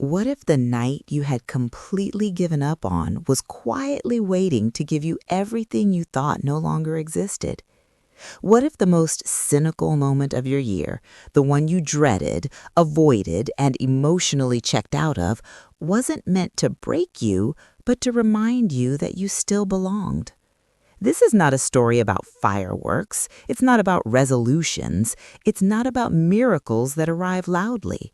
What if the night you had completely given up on was quietly waiting to give you everything you thought no longer existed? What if the most cynical moment of your year, the one you dreaded, avoided, and emotionally checked out of, wasn't meant to break you, but to remind you that you still belonged? This is not a story about fireworks. It's not about resolutions. It's not about miracles that arrive loudly.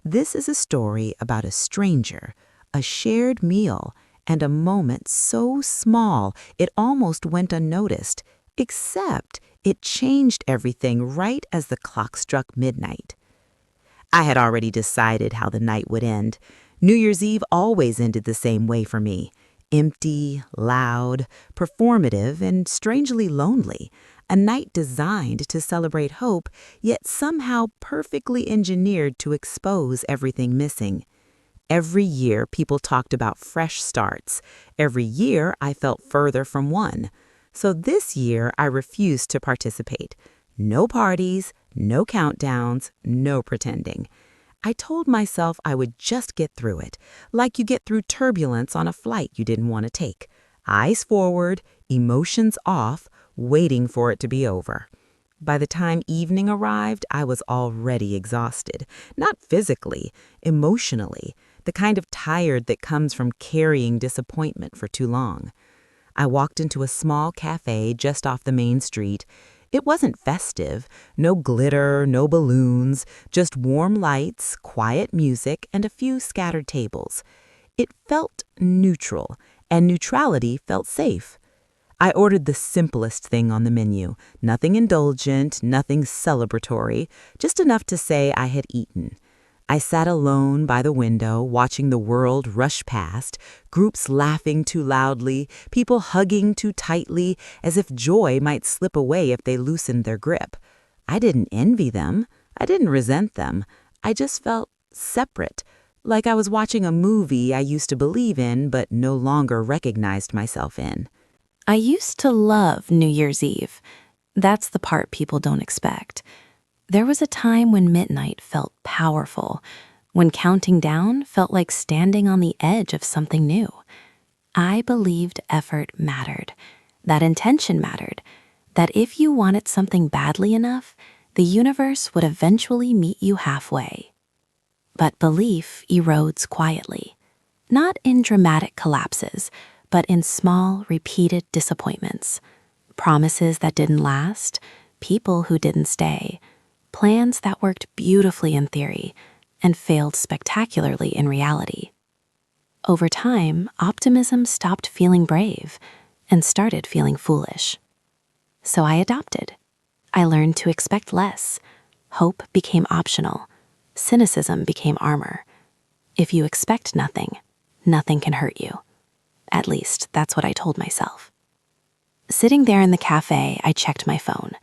This is a story about a stranger, a shared meal, and a moment so small it almost went unnoticed, except it changed everything right as the clock struck midnight. I had already decided how the night would end. New Year's Eve always ended the same way for me. Empty, loud, performative, and strangely lonely. A night designed to celebrate hope, yet somehow perfectly engineered to expose everything missing. Every year, people talked about fresh starts. Every year, I felt further from one. So this year, I refused to participate. No parties, no countdowns, no pretending. I told myself I would just get through it, like you get through turbulence on a flight you didn't want to take. Eyes forward, emotions off, waiting for it to be over. By the time evening arrived, I was already exhausted. Not physically, emotionally, the kind of tired that comes from carrying disappointment for too long. I walked into a small cafe just off the main street. It wasn't festive, no glitter, no balloons, just warm lights, quiet music, and a few scattered tables. It felt neutral, and neutrality felt safe. I ordered the simplest thing on the menu, nothing indulgent, nothing celebratory, just enough to say I had eaten. I sat alone by the window, watching the world rush past, groups laughing too loudly, people hugging too tightly, as if joy might slip away if they loosened their grip. I didn't envy them. I didn't resent them. I just felt separate, like I was watching a movie I used to believe in but no longer recognized myself in. I used to love New Year's Eve. That's the part people don't expect. There was a time when midnight felt powerful, when counting down felt like standing on the edge of something new. I believed effort mattered, that intention mattered, that if you wanted something badly enough, the universe would eventually meet you halfway. But belief erodes quietly, not in dramatic collapses, but in small, repeated disappointments. Promises that didn't last, people who didn't stay, plans that worked beautifully in theory and failed spectacularly in reality. Over time, optimism stopped feeling brave and started feeling foolish. So I adopted. I learned to expect less. Hope became optional. Cynicism became armor. If you expect nothing, nothing can hurt you. At least, that's what I told myself. Sitting there in the cafe, I checked my phone.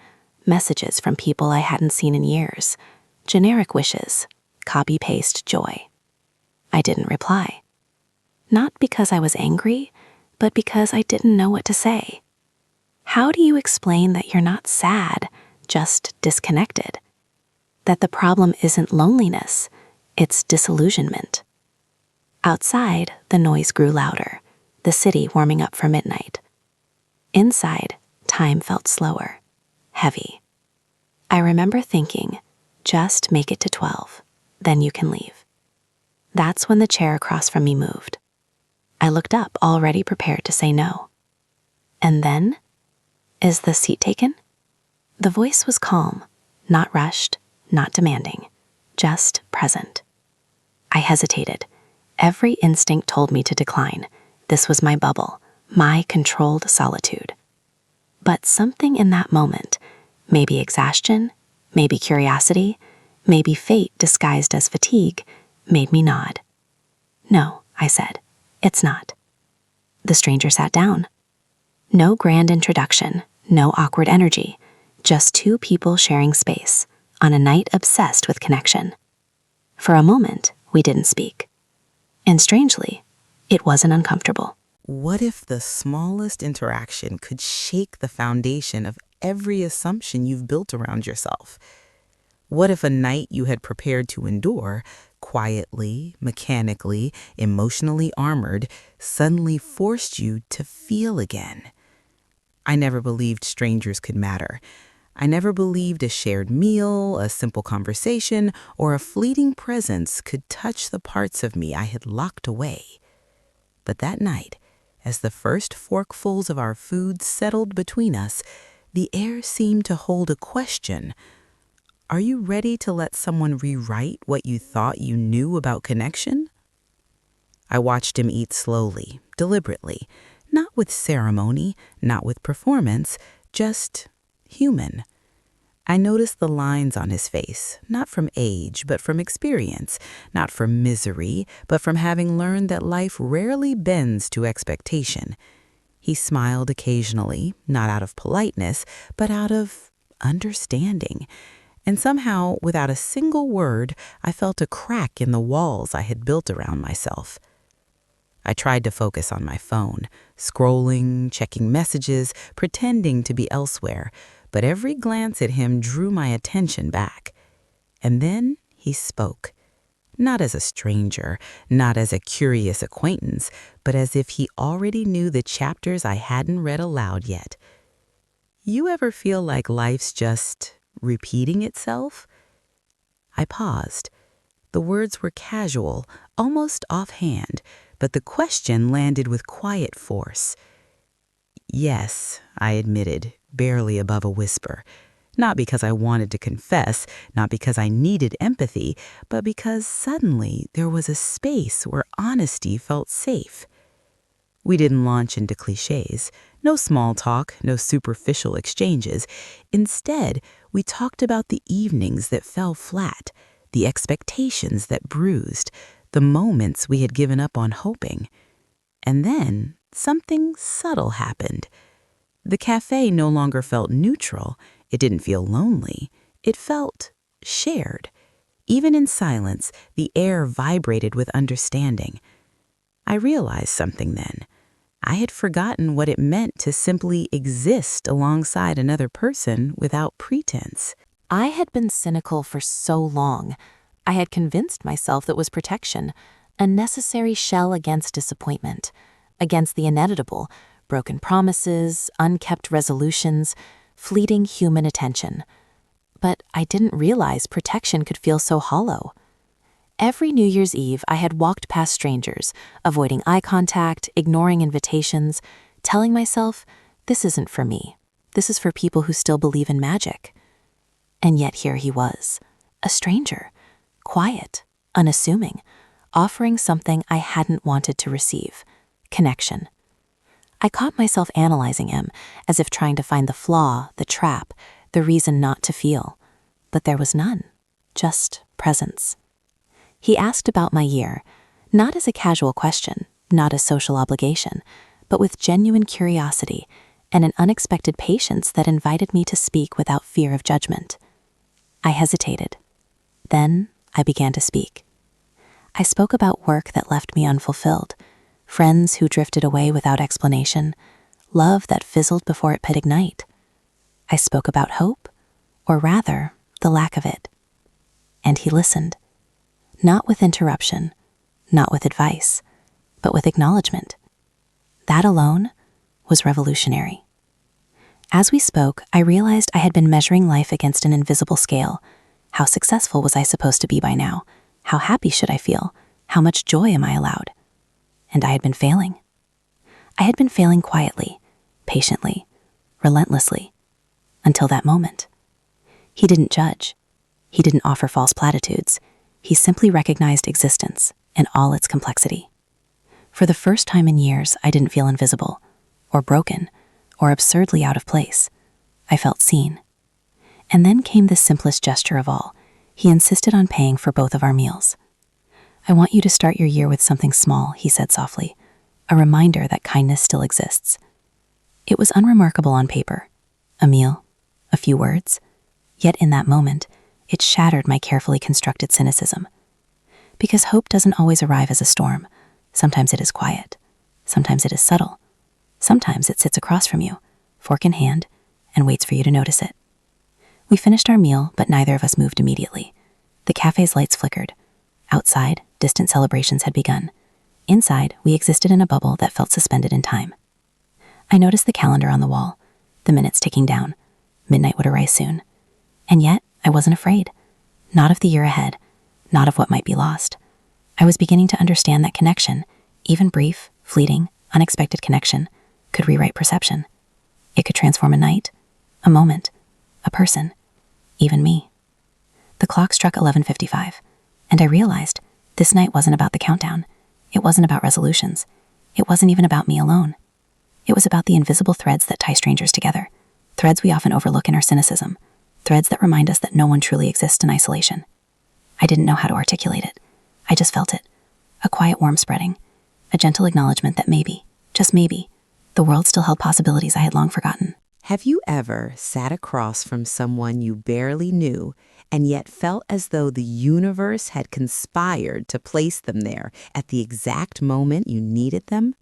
Messages from people I hadn't seen in years. Generic wishes. Copy-paste joy. I didn't reply. Not because I was angry, but because I didn't know what to say. How do you explain that you're not sad, just disconnected? That the problem isn't loneliness, it's disillusionment. Outside, the noise grew louder, the city warming up for midnight. Inside, time felt slower. Heavy. I remember thinking, just make it to 12, then you can leave. That's when the chair across from me moved. I looked up, already prepared to say no. And then, is the seat taken? The voice was calm, not rushed, not demanding, just present. I hesitated. Every instinct told me to decline. This was my bubble, my controlled solitude. But something in that moment, maybe exhaustion, maybe curiosity, maybe fate disguised as fatigue, made me nod. No, I said, it's not. The stranger sat down. No grand introduction, no awkward energy, just two people sharing space on a night obsessed with connection. For a moment, we didn't speak. And strangely, it wasn't uncomfortable. What if the smallest interaction could shake the foundation of every assumption you've built around yourself? What if a night you had prepared to endure quietly, mechanically, emotionally armored, suddenly forced you to feel again. I never believed strangers could matter. I never believed a shared meal, a simple conversation, or a fleeting presence could touch the parts of me I had locked away. But that night, as the first forkfuls of our food settled between us, the air seemed to hold a question. Are you ready to let someone rewrite what you thought you knew about connection? I watched him eat slowly, deliberately, not with ceremony, not with performance, just human. I noticed the lines on his face, not from age, but from experience, not from misery, but from having learned that life rarely bends to expectation. He smiled occasionally, not out of politeness, but out of understanding. And somehow, without a single word, I felt a crack in the walls I had built around myself. I tried to focus on my phone, scrolling, checking messages, pretending to be elsewhere, but every glance at him drew my attention back. And then he spoke, not as a stranger, not as a curious acquaintance, but as if he already knew the chapters I hadn't read aloud yet. You ever feel like life's just repeating itself? I paused. The words were casual, almost offhand, but the question landed with quiet force. Yes, I admitted, barely above a whisper. Not because I wanted to confess, not because I needed empathy, but because suddenly there was a space where honesty felt safe. We didn't launch into cliches. No small talk, no superficial exchanges. Instead, we talked about the evenings that fell flat, the expectations that bruised, the moments we had given up on hoping. And then something subtle happened. The cafe no longer felt neutral. It didn't feel lonely. It felt shared. Even in silence, the air vibrated with understanding. I realized something then. I had forgotten what it meant to simply exist alongside another person without pretense. I had been cynical for so long. I had convinced myself that was protection, a necessary shell against disappointment, against the inevitable, broken promises, unkept resolutions, fleeting human attention. But I didn't realize protection could feel so hollow. Every New Year's Eve, I had walked past strangers, avoiding eye contact, ignoring invitations, telling myself, this isn't for me. This is for people who still believe in magic. And yet here he was, a stranger, quiet, unassuming, offering something I hadn't wanted to receive, connection. I caught myself analyzing him, as if trying to find the flaw, the trap, the reason not to feel. But there was none, just presence. He asked about my year, not as a casual question, not a social obligation, but with genuine curiosity and an unexpected patience that invited me to speak without fear of judgment. I hesitated. Then I began to speak. I spoke about work that left me unfulfilled, friends who drifted away without explanation, love that fizzled before it could ignite. I spoke about hope, or rather, the lack of it. And he listened. Not with interruption, not with advice, but with acknowledgement. That alone was revolutionary. As we spoke, I realized I had been measuring life against an invisible scale. How successful was I supposed to be by now? How happy should I feel? How much joy am I allowed? And I had been failing. I had been failing quietly, patiently, relentlessly, until that moment. He didn't judge. He didn't offer false platitudes. He simply recognized existence in all its complexity. For the first time in years, I didn't feel invisible, or broken, or absurdly out of place. I felt seen. And then came the simplest gesture of all. He insisted on paying for both of our meals. I want you to start your year with something small, he said softly, a reminder that kindness still exists. It was unremarkable on paper. A meal, a few words. Yet in that moment, it shattered my carefully constructed cynicism. Because hope doesn't always arrive as a storm. Sometimes it is quiet. Sometimes it is subtle. Sometimes it sits across from you, fork in hand, and waits for you to notice it. We finished our meal, but neither of us moved immediately. The cafe's lights flickered. Outside, distant celebrations had begun. Inside, we existed in a bubble that felt suspended in time. I noticed the calendar on the wall, the minutes ticking down. Midnight would arise soon. And yet, I wasn't afraid. Not of the year ahead, not of what might be lost. I was beginning to understand that connection, even brief, fleeting, unexpected connection, could rewrite perception. It could transform a night, a moment, a person, even me. The clock struck 11:55, and I realized this night wasn't about the countdown. It wasn't about resolutions. It wasn't even about me alone. It was about the invisible threads that tie strangers together, threads we often overlook in our cynicism, threads that remind us that no one truly exists in isolation. I didn't know how to articulate it. I just felt it, a quiet warmth spreading, a gentle acknowledgement that maybe, just maybe, the world still held possibilities I had long forgotten. Have you ever sat across from someone you barely knew and yet felt as though the universe had conspired to place them there at the exact moment you needed them?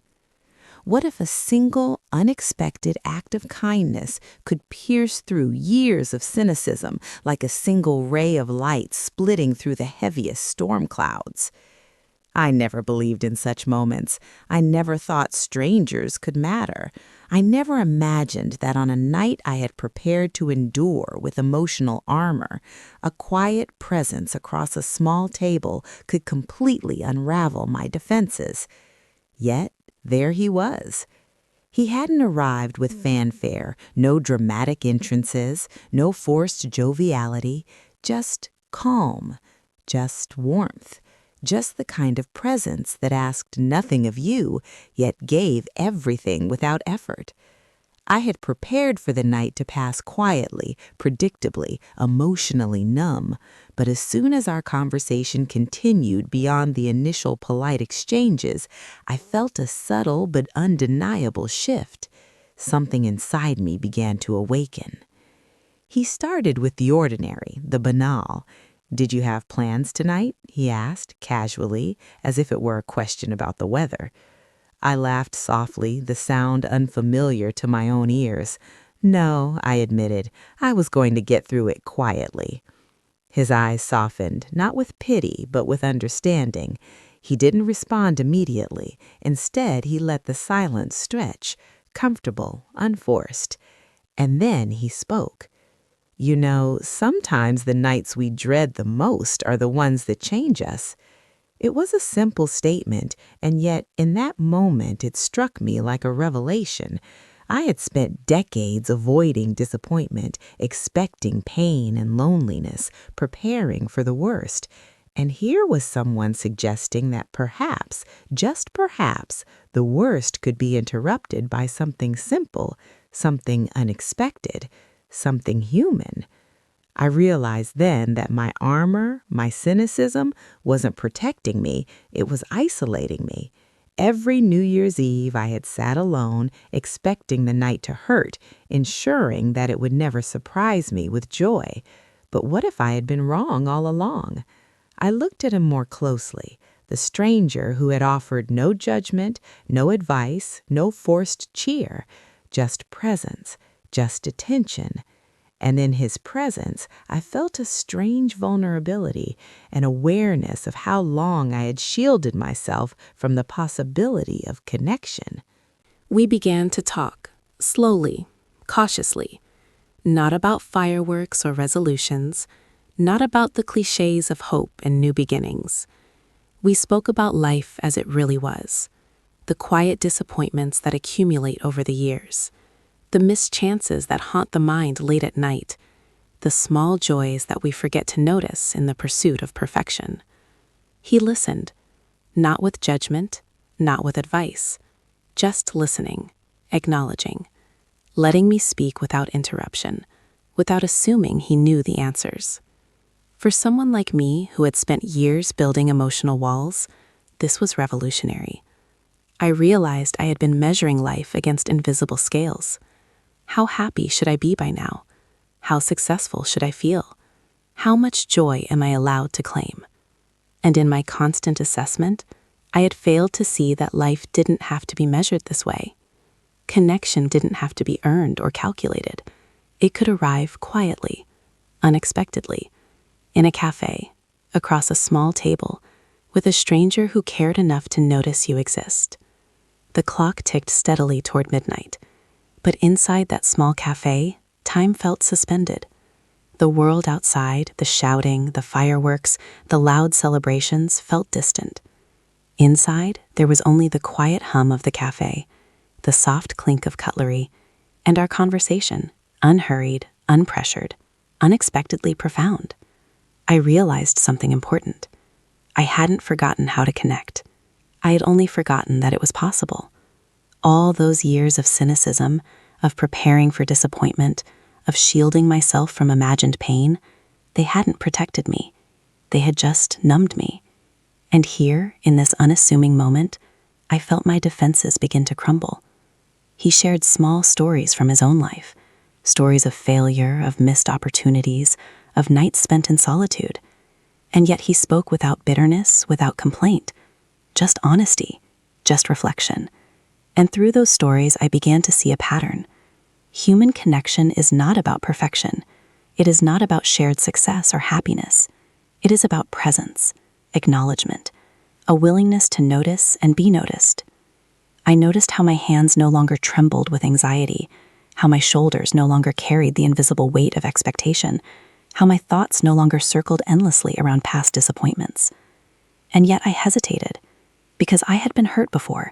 What if a single, unexpected act of kindness could pierce through years of cynicism like a single ray of light splitting through the heaviest storm clouds? I never believed in such moments. I never thought strangers could matter. I never imagined that on a night I had prepared to endure with emotional armor, a quiet presence across a small table could completely unravel my defenses. Yet, there he was. He hadn't arrived with fanfare, no dramatic entrances, no forced joviality, just calm, just warmth. Just the kind of presence that asked nothing of you, yet gave everything without effort. I had prepared for the night to pass quietly, predictably, emotionally numb, but as soon as our conversation continued beyond the initial polite exchanges, I felt a subtle but undeniable shift. Something inside me began to awaken. He started with the ordinary, the banal. "Did you have plans tonight?" he asked, casually, as if it were a question about the weather. I laughed softly, the sound unfamiliar to my own ears. "No," I admitted, "I was going to get through it quietly." His eyes softened, not with pity, but with understanding. He didn't respond immediately. Instead, he let the silence stretch, comfortable, unforced. And then he spoke. "You know, sometimes the nights we dread the most are the ones that change us." It was a simple statement, and yet in that moment it struck me like a revelation. I had spent decades avoiding disappointment, expecting pain and loneliness, preparing for the worst. And here was someone suggesting that perhaps, just perhaps, the worst could be interrupted by something simple, something unexpected, something human. I realized then that my armor, my cynicism, wasn't protecting me, it was isolating me. Every New Year's Eve I had sat alone, expecting the night to hurt, ensuring that it would never surprise me with joy. But what if I had been wrong all along? I looked at him more closely, the stranger who had offered no judgment, no advice, no forced cheer, just presence, just attention. And in his presence, I felt a strange vulnerability, an awareness of how long I had shielded myself from the possibility of connection. We began to talk, slowly, cautiously, not about fireworks or resolutions, not about the cliches of hope and new beginnings. We spoke about life as it really was, the quiet disappointments that accumulate over the years, the missed chances that haunt the mind late at night, the small joys that we forget to notice in the pursuit of perfection. He listened, not with judgment, not with advice, just listening, acknowledging, letting me speak without interruption, without assuming he knew the answers. For someone like me who had spent years building emotional walls, this was revolutionary. I realized I had been measuring life against invisible scales. How happy should I be by now? How successful should I feel? How much joy am I allowed to claim? And in my constant assessment, I had failed to see that life didn't have to be measured this way. Connection didn't have to be earned or calculated. It could arrive quietly, unexpectedly, in a cafe, across a small table, with a stranger who cared enough to notice you exist. The clock ticked steadily toward midnight, but inside that small cafe, time felt suspended. The world outside, the shouting, the fireworks, the loud celebrations felt distant. Inside, there was only the quiet hum of the cafe, the soft clink of cutlery, and our conversation, unhurried, unpressured, unexpectedly profound. I realized something important. I hadn't forgotten how to connect. I had only forgotten that it was possible. All those years of cynicism, of preparing for disappointment, of shielding myself from imagined pain, they hadn't protected me. They had just numbed me. And here, in this unassuming moment, I felt my defenses begin to crumble. He shared small stories from his own life, stories of failure, of missed opportunities, of nights spent in solitude. And yet he spoke without bitterness, without complaint, just honesty, just reflection. And through those stories, I began to see a pattern. Human connection is not about perfection. It is not about shared success or happiness. It is about presence, acknowledgement, a willingness to notice and be noticed. I noticed how my hands no longer trembled with anxiety, how my shoulders no longer carried the invisible weight of expectation, how my thoughts no longer circled endlessly around past disappointments. And yet I hesitated, because I had been hurt before,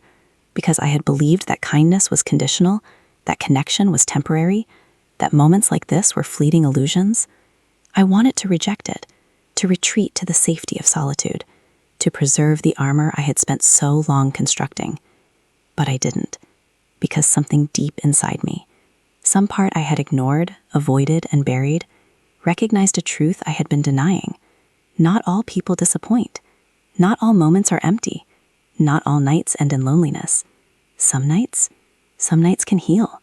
because I had believed that kindness was conditional, that connection was temporary, that moments like this were fleeting illusions. I wanted to reject it, to retreat to the safety of solitude, to preserve the armor I had spent so long constructing. But I didn't, because something deep inside me, some part I had ignored, avoided, and buried, recognized a truth I had been denying. Not all people disappoint. Not all moments are empty. Not all nights end in loneliness. Some nights can heal.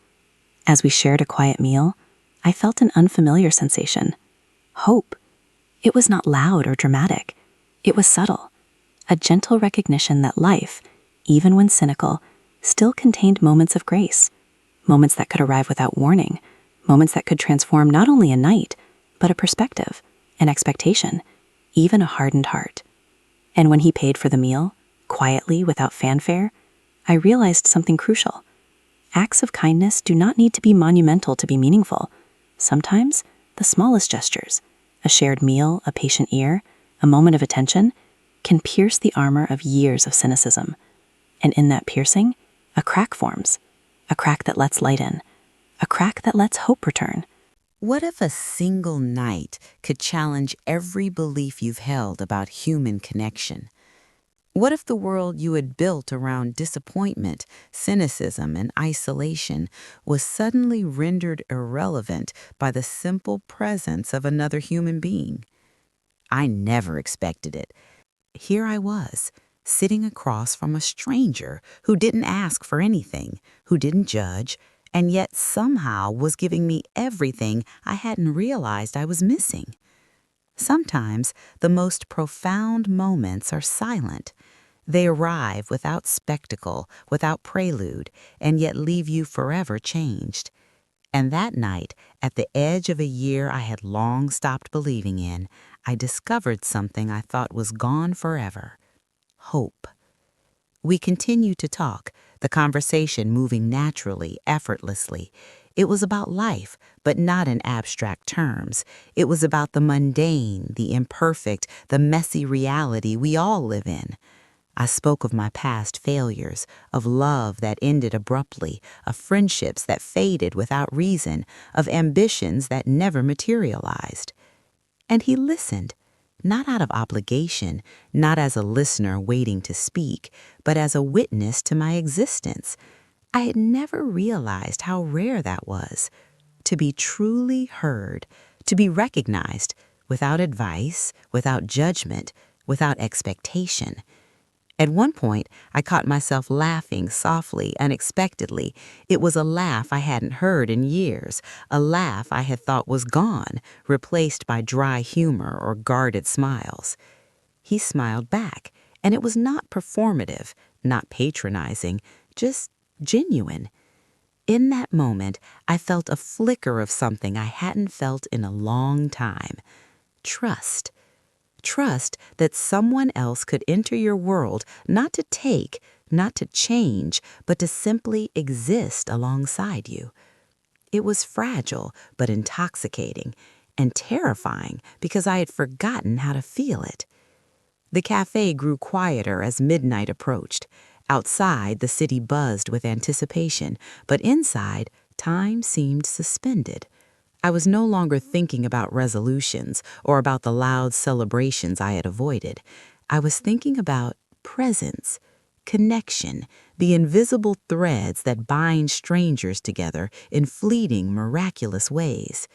As we shared a quiet meal, I felt an unfamiliar sensation. Hope. It was not loud or dramatic. It was subtle. A gentle recognition that life, even when cynical, still contained moments of grace. Moments that could arrive without warning. Moments that could transform not only a night, but a perspective, an expectation, even a hardened heart. And when he paid for the meal, quietly, without fanfare, I realized something crucial. Acts of kindness do not need to be monumental to be meaningful. Sometimes, the smallest gestures, a shared meal, a patient ear, a moment of attention, can pierce the armor of years of cynicism. And in that piercing, a crack forms, a crack that lets light in, a crack that lets hope return. What if a single night could challenge every belief you've held about human connection? What if the world you had built around disappointment, cynicism, and isolation was suddenly rendered irrelevant by the simple presence of another human being? I never expected it. Here I was, sitting across from a stranger who didn't ask for anything, who didn't judge, and yet somehow was giving me everything I hadn't realized I was missing. Sometimes the most profound moments are silent. They arrive without spectacle, without prelude, and yet leave you forever changed. And that night, at the edge of a year I had long stopped believing in, I discovered something I thought was gone forever: hope. We continued to talk, the conversation moving naturally, effortlessly. It was about life, but not in abstract terms. It was about the mundane, the imperfect, the messy reality we all live in. I spoke of my past failures, of love that ended abruptly, of friendships that faded without reason, of ambitions that never materialized. And he listened, not out of obligation, not as a listener waiting to speak, but as a witness to my existence. I had never realized how rare that was, to be truly heard, to be recognized, without advice, without judgment, without expectation. At one point, I caught myself laughing softly, unexpectedly. It was a laugh I hadn't heard in years, a laugh I had thought was gone, replaced by dry humor or guarded smiles. He smiled back, and it was not performative, not patronizing, just genuine. In that moment, I felt a flicker of something I hadn't felt in a long time: trust. Trust that someone else could enter your world not to take, not to change, but to simply exist alongside you. It was fragile but intoxicating, and terrifying because I had forgotten how to feel it. The cafe grew quieter as midnight approached. Outside, the city buzzed with anticipation, but inside, time seemed suspended. I was no longer thinking about resolutions or about the loud celebrations I had avoided. I was thinking about presence, connection, the invisible threads that bind strangers together in fleeting, miraculous ways.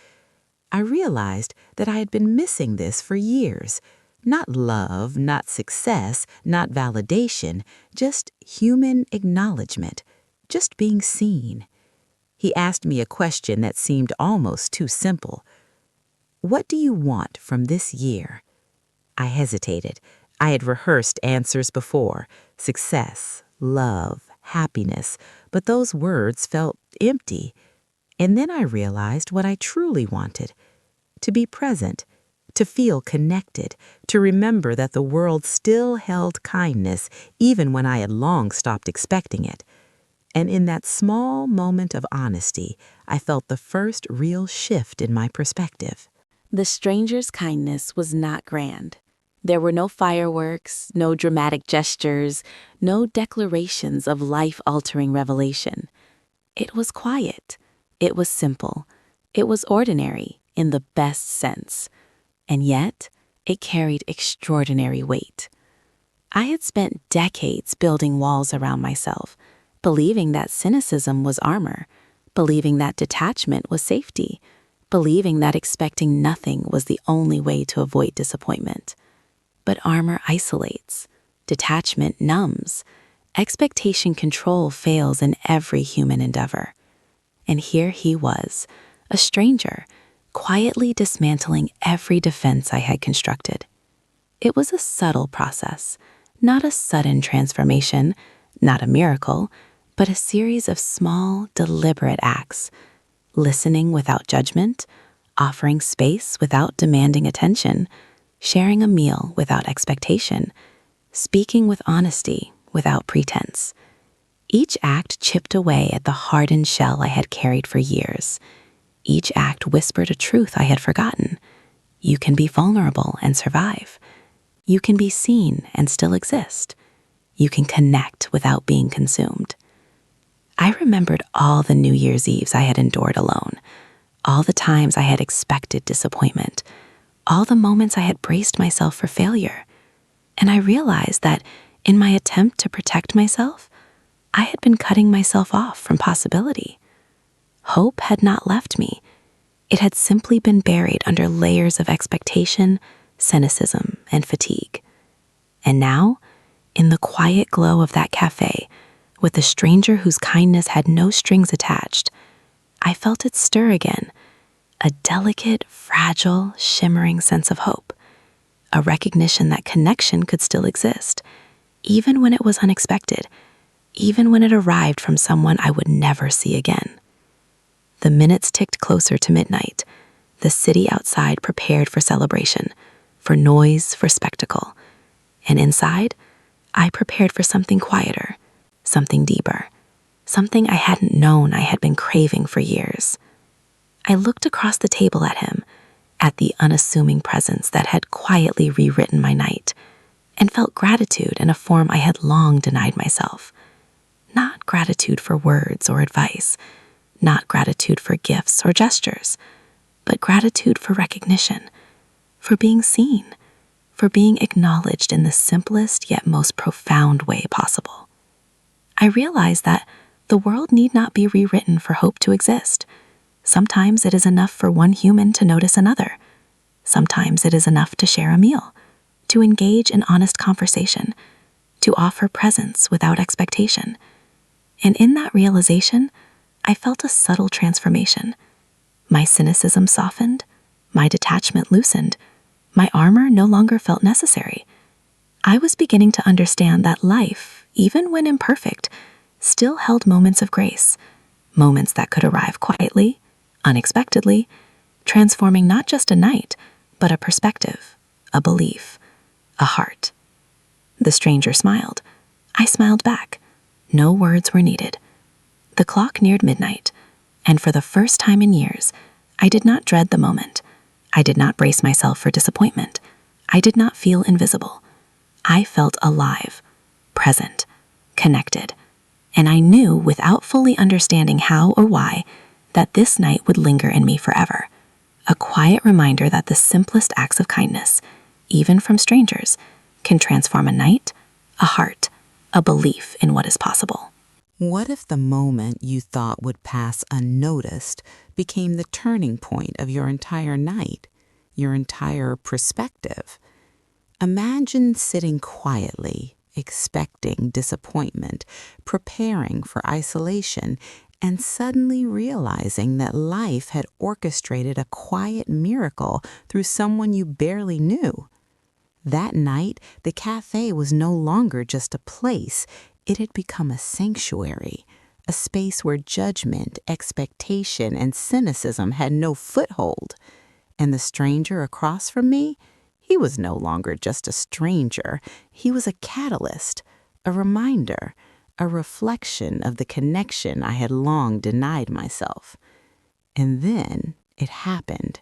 I realized that I had been missing this for years. Not love, not success, not validation, just human acknowledgement, just being seen. He asked me a question that seemed almost too simple. What do you want from this year? I hesitated. I had rehearsed answers before: success, love, happiness, but those words felt empty. And then I realized what I truly wanted: to be present, to feel connected, to remember that the world still held kindness even when I had long stopped expecting it. And in that small moment of honesty, I felt the first real shift in my perspective. The stranger's kindness was not grand. There were no fireworks, no dramatic gestures, no declarations of life-altering revelation. It was quiet. It was simple. It was ordinary in the best sense. And yet, it carried extraordinary weight. I had spent decades building walls around myself, believing that cynicism was armor, believing that detachment was safety, believing that expecting nothing was the only way to avoid disappointment. But armor isolates, detachment numbs, expectation control fails in every human endeavor. And here he was, a stranger, quietly dismantling every defense I had constructed. It was a subtle process, not a sudden transformation, not a miracle, but a series of small, deliberate acts: listening without judgment, offering space without demanding attention, sharing a meal without expectation, speaking with honesty without pretense. Each act chipped away at the hardened shell I had carried for years. Each act whispered a truth I had forgotten. You can be vulnerable and survive. You can be seen and still exist. You can connect without being consumed. I remembered all the New Year's Eves I had endured alone, all the times I had expected disappointment, all the moments I had braced myself for failure. And I realized that in my attempt to protect myself, I had been cutting myself off from possibility. Hope had not left me. It had simply been buried under layers of expectation, cynicism, and fatigue. And now, in the quiet glow of that cafe, with a stranger whose kindness had no strings attached, I felt it stir again, a delicate, fragile, shimmering sense of hope, a recognition that connection could still exist, even when it was unexpected, even when it arrived from someone I would never see again. The minutes ticked closer to midnight, the city outside prepared for celebration, for noise, for spectacle. And inside, I prepared for something quieter, something deeper, something I hadn't known I had been craving for years. I looked across the table at him, at the unassuming presence that had quietly rewritten my night, and felt gratitude in a form I had long denied myself. Not gratitude for words or advice, not gratitude for gifts or gestures, but gratitude for recognition, for being seen, for being acknowledged in the simplest yet most profound way possible. I realized that the world need not be rewritten for hope to exist. Sometimes it is enough for one human to notice another. Sometimes it is enough to share a meal, to engage in honest conversation, to offer presence without expectation. And in that realization, I felt a subtle transformation. My cynicism softened, my detachment loosened, my armor no longer felt necessary. I was beginning to understand that life, even when imperfect, still held moments of grace, moments that could arrive quietly, unexpectedly, transforming not just a night, but a perspective, a belief, a heart. The stranger smiled. I smiled back. No words were needed. The clock neared midnight, and for the first time in years, I did not dread the moment. I did not brace myself for disappointment. I did not feel invisible. I felt alive, present, connected, and I knew without fully understanding how or why that this night would linger in me forever. A quiet reminder that the simplest acts of kindness, even from strangers, can transform a night, a heart, a belief in what is possible. What if the moment you thought would pass unnoticed became the turning point of your entire night, your entire perspective? Imagine sitting quietly, expecting disappointment, preparing for isolation, and suddenly realizing that life had orchestrated a quiet miracle through someone you barely knew. That night, the cafe was no longer just a place. It had become a sanctuary, a space where judgment, expectation, and cynicism had no foothold. And the stranger across from me, he was no longer just a stranger. He was a catalyst, a reminder, a reflection of the connection I had long denied myself. And then it happened.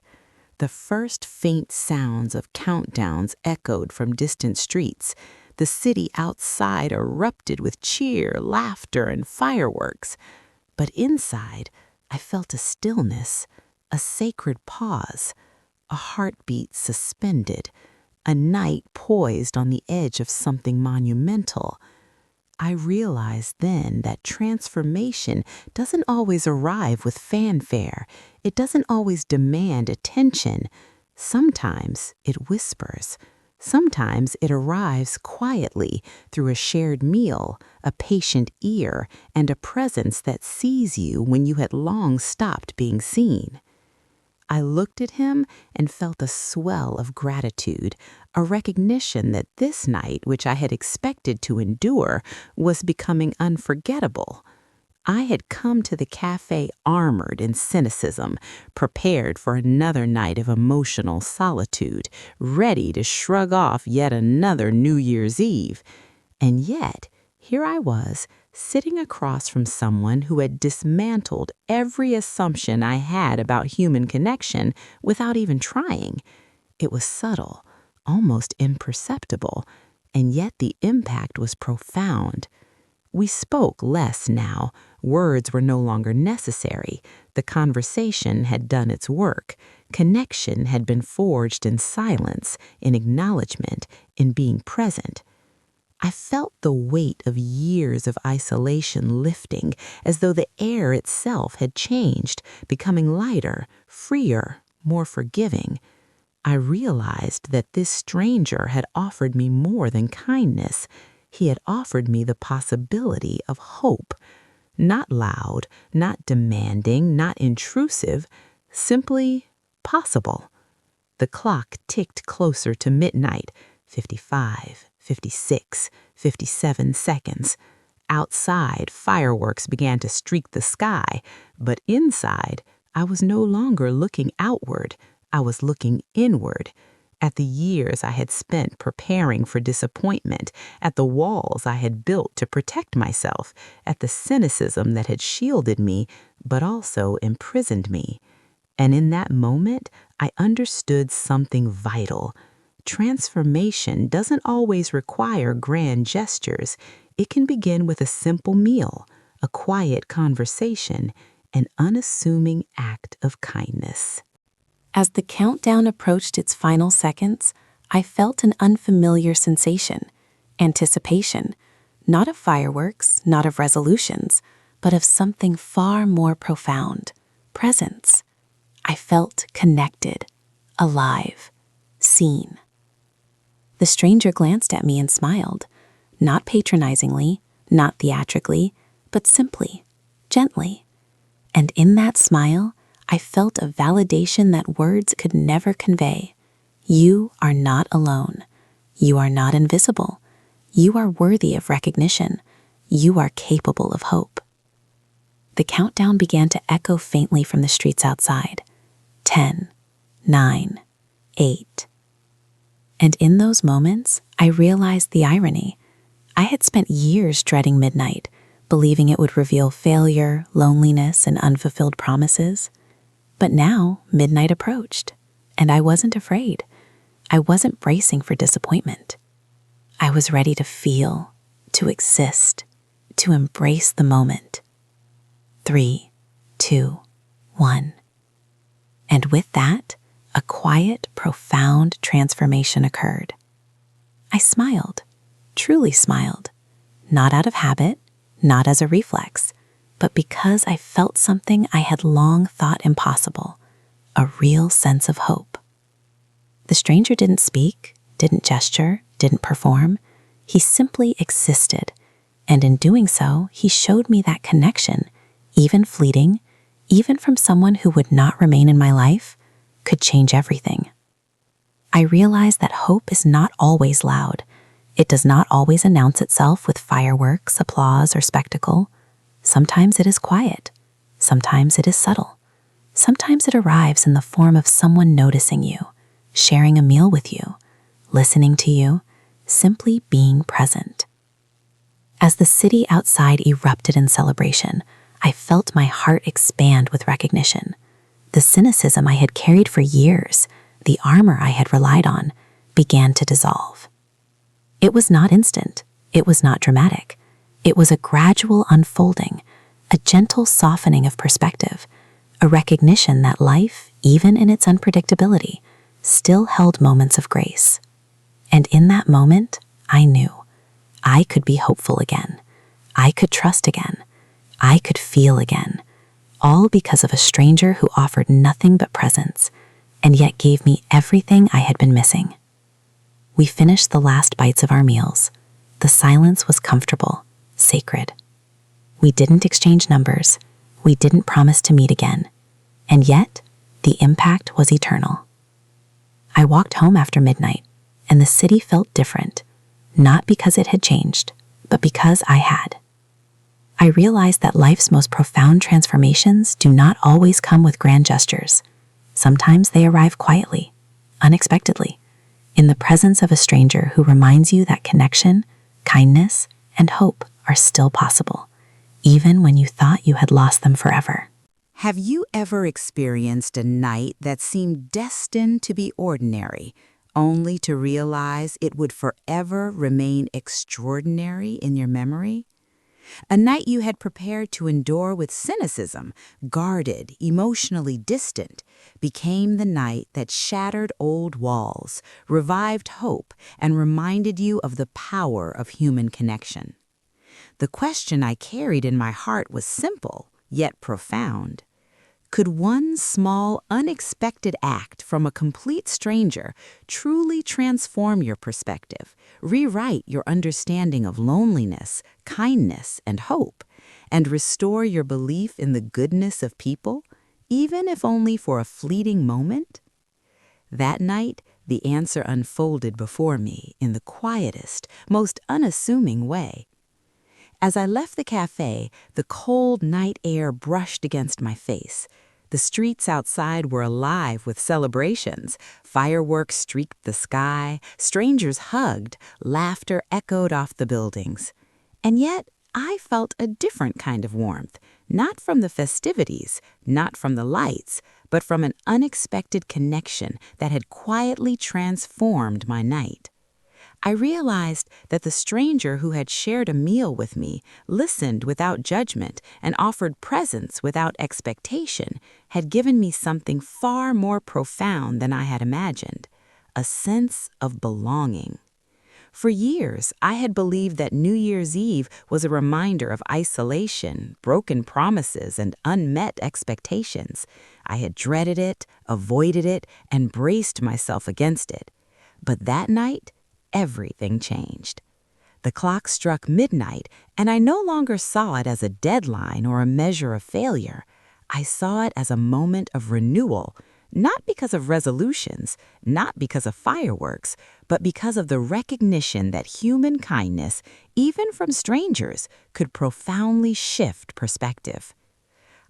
The first faint sounds of countdowns echoed from distant streets. The city outside erupted with cheer, laughter, and fireworks. But inside, I felt a stillness, a sacred pause, a heartbeat suspended, a night poised on the edge of something monumental. I realized then that transformation doesn't always arrive with fanfare. It doesn't always demand attention. Sometimes it whispers. Sometimes it arrives quietly through a shared meal, a patient ear, and a presence that sees you when you had long stopped being seen. I looked at him and felt a swell of gratitude, a recognition that this night, which I had expected to endure, was becoming unforgettable. I had come to the cafe armored in cynicism, prepared for another night of emotional solitude, ready to shrug off yet another New Year's Eve. And yet, here I was, sitting across from someone who had dismantled every assumption I had about human connection without even trying. It was subtle, almost imperceptible, and yet the impact was profound. We spoke less now. Words were no longer necessary. The conversation had done its work. Connection had been forged in silence, in acknowledgement, in being present. I felt the weight of years of isolation lifting, as though the air itself had changed, becoming lighter, freer, more forgiving. I realized that this stranger had offered me more than kindness. He had offered me the possibility of hope. Not loud, not demanding, not intrusive, simply possible. The clock ticked closer to midnight, 55, 56, 57 seconds. Outside, fireworks began to streak the sky, but inside, I was no longer looking outward. I was looking inward, at the years I had spent preparing for disappointment, at the walls I had built to protect myself, at the cynicism that had shielded me, but also imprisoned me. And in that moment, I understood something vital. Transformation doesn't always require grand gestures. It can begin with a simple meal, a quiet conversation, an unassuming act of kindness. As the countdown approached its final seconds, I felt an unfamiliar sensation, anticipation, not of fireworks, not of resolutions, but of something far more profound, presence. I felt connected, alive, seen. The stranger glanced at me and smiled, not patronizingly, not theatrically, but simply, gently. And in that smile, I felt a validation that words could never convey. You are not alone. You are not invisible. You are worthy of recognition. You are capable of hope. The countdown began to echo faintly from the streets outside. 10, 9, 8. And in those moments, I realized the irony. I had spent years dreading midnight, believing it would reveal failure, loneliness, and unfulfilled promises. But now, midnight approached, and I wasn't afraid. I wasn't bracing for disappointment. I was ready to feel, to exist, to embrace the moment. 3, 2, 1. And with that, a quiet, profound transformation occurred. I smiled, truly smiled, not out of habit, not as a reflex, but because I felt something I had long thought impossible, a real sense of hope. The stranger didn't speak, didn't gesture, didn't perform. He simply existed, and in doing so, he showed me that connection, even fleeting, even from someone who would not remain in my life, could change everything. I realized that hope is not always loud. It does not always announce itself with fireworks, applause, or spectacle. Sometimes it is quiet. Sometimes it is subtle. Sometimes it arrives in the form of someone noticing you, sharing a meal with you, listening to you, simply being present. As the city outside erupted in celebration, I felt my heart expand with recognition. The cynicism I had carried for years, the armor I had relied on, began to dissolve. It was not instant. It was not dramatic. It was a gradual unfolding, a gentle softening of perspective, a recognition that life, even in its unpredictability, still held moments of grace. And in that moment, I knew I could be hopeful again. I could trust again. I could feel again, all because of a stranger who offered nothing but presence, and yet gave me everything I had been missing. We finished the last bites of our meals. The silence was comfortable, sacred. We didn't exchange numbers. We didn't promise to meet again. And yet, the impact was eternal. I walked home after midnight, and the city felt different, not because it had changed, but because I had. I realized that life's most profound transformations do not always come with grand gestures. Sometimes they arrive quietly, unexpectedly, in the presence of a stranger who reminds you that connection, kindness, and hope are still possible, even when you thought you had lost them forever. Have you ever experienced a night that seemed destined to be ordinary, only to realize it would forever remain extraordinary in your memory? A night you had prepared to endure with cynicism, guarded, emotionally distant, became the night that shattered old walls, revived hope, and reminded you of the power of human connection. The question I carried in my heart was simple, yet profound. Could one small, unexpected act from a complete stranger truly transform your perspective, rewrite your understanding of loneliness, kindness, and hope, and restore your belief in the goodness of people, even if only for a fleeting moment? That night, the answer unfolded before me in the quietest, most unassuming way. As I left the cafe, the cold night air brushed against my face. The streets outside were alive with celebrations. Fireworks streaked the sky, strangers hugged, laughter echoed off the buildings. And yet, I felt a different kind of warmth, not from the festivities, not from the lights, but from an unexpected connection that had quietly transformed my night. I realized that the stranger who had shared a meal with me, listened without judgment, and offered presence without expectation had given me something far more profound than I had imagined, a sense of belonging. For years, I had believed that New Year's Eve was a reminder of isolation, broken promises, and unmet expectations. I had dreaded it, avoided it, and braced myself against it. But that night, everything changed. The clock struck midnight, and I no longer saw it as a deadline or a measure of failure. I saw it as a moment of renewal, not because of resolutions, not because of fireworks, but because of the recognition that human kindness, even from strangers, could profoundly shift perspective.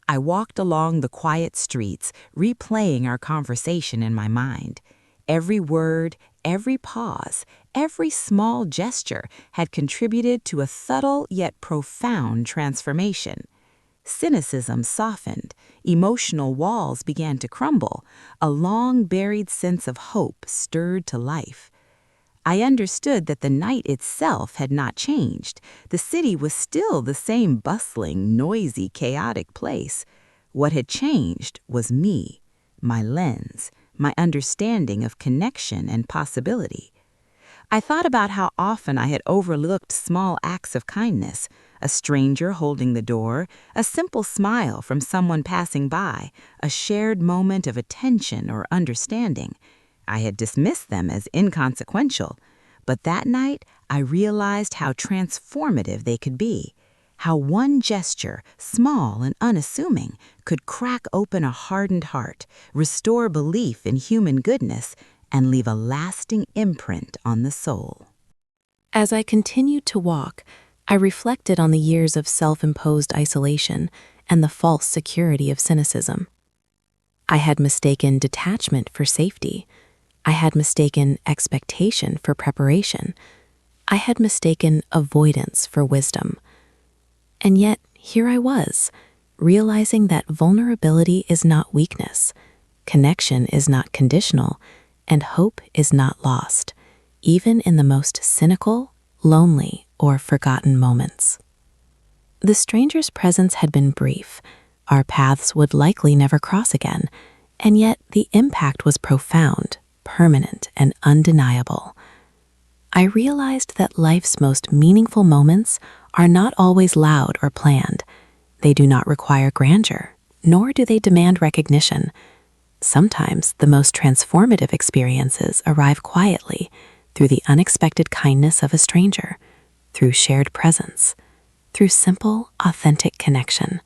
I walked along the quiet streets, replaying our conversation in my mind. Every word, every pause, every small gesture had contributed to a subtle yet profound transformation. Cynicism softened, emotional walls began to crumble, a long-buried sense of hope stirred to life. I understood that the night itself had not changed. The city was still the same bustling, noisy, chaotic place. What had changed was me, my lens, my understanding of connection and possibility. I thought about how often I had overlooked small acts of kindness, a stranger holding the door, a simple smile from someone passing by, a shared moment of attention or understanding. I had dismissed them as inconsequential, but that night I realized how transformative they could be, how one gesture, small and unassuming, could crack open a hardened heart, restore belief in human goodness, and leave a lasting imprint on the soul. As I continued to walk, I reflected on the years of self-imposed isolation and the false security of cynicism. I had mistaken detachment for safety. I had mistaken expectation for preparation. I had mistaken avoidance for wisdom. And yet, here I was, realizing that vulnerability is not weakness, connection is not conditional, and hope is not lost, even in the most cynical, lonely, or forgotten moments. The stranger's presence had been brief. Our paths would likely never cross again, and yet the impact was profound, permanent, and undeniable. I realized that life's most meaningful moments are not always loud or planned. They do not require grandeur, nor do they demand recognition. Sometimes the most transformative experiences arrive quietly, through the unexpected kindness of a stranger, through shared presence, through simple, authentic connection.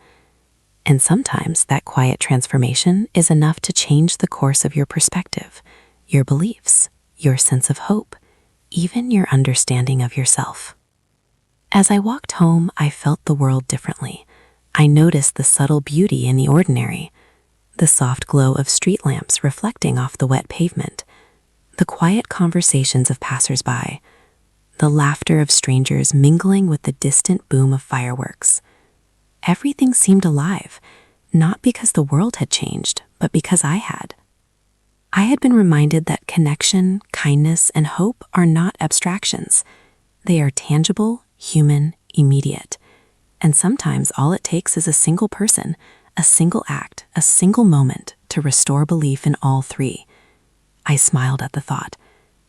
And sometimes that quiet transformation is enough to change the course of your perspective, your beliefs, your sense of hope, even your understanding of yourself. As I walked home, I felt the world differently. I noticed the subtle beauty in the ordinary, the soft glow of street lamps reflecting off the wet pavement, the quiet conversations of passers-by, the laughter of strangers mingling with the distant boom of fireworks. Everything seemed alive, not because the world had changed, but because I had. I had been reminded that connection, kindness, and hope are not abstractions. They are tangible, human, immediate. And sometimes all it takes is a single person, a single act, a single moment to restore belief in all three. I smiled at the thought.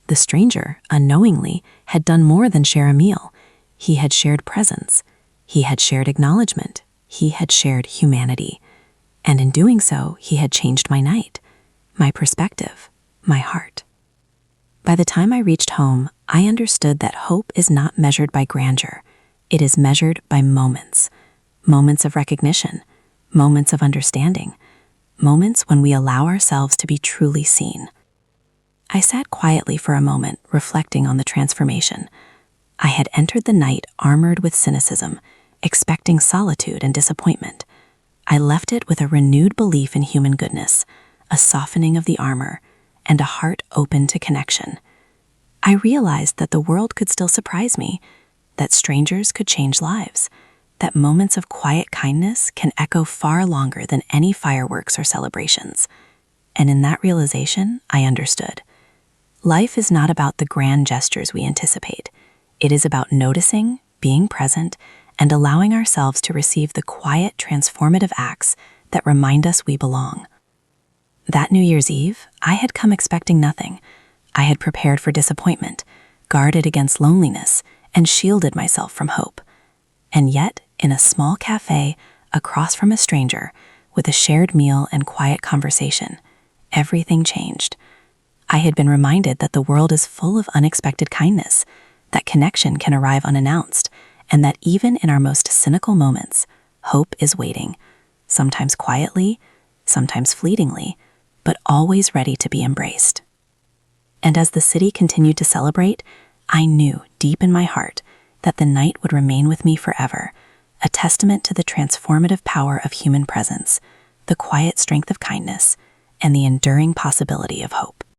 The stranger, unknowingly, had done more than share a meal. He had shared presence. He had shared acknowledgement. He had shared humanity. And in doing so, he had changed my night, my perspective, my heart. By the time I reached home, I understood that hope is not measured by grandeur. It is measured by moments. Moments of recognition, moments of understanding, moments when we allow ourselves to be truly seen. I sat quietly for a moment, reflecting on the transformation. I had entered the night armored with cynicism, expecting solitude and disappointment. I left it with a renewed belief in human goodness, a softening of the armor, and a heart open to connection. I realized that the world could still surprise me, that strangers could change lives, that moments of quiet kindness can echo far longer than any fireworks or celebrations. And in that realization, I understood. Life is not about the grand gestures we anticipate. It is about noticing, being present, and allowing ourselves to receive the quiet, transformative acts that remind us we belong. That New Year's Eve, I had come expecting nothing. I had prepared for disappointment, guarded against loneliness, and shielded myself from hope. And yet, in a small cafe, across from a stranger, with a shared meal and quiet conversation, everything changed. I had been reminded that the world is full of unexpected kindness, that connection can arrive unannounced, and that even in our most cynical moments, hope is waiting, sometimes quietly, sometimes fleetingly, but always ready to be embraced. And as the city continued to celebrate, I knew deep in my heart that the night would remain with me forever, a testament to the transformative power of human presence, the quiet strength of kindness, and the enduring possibility of hope.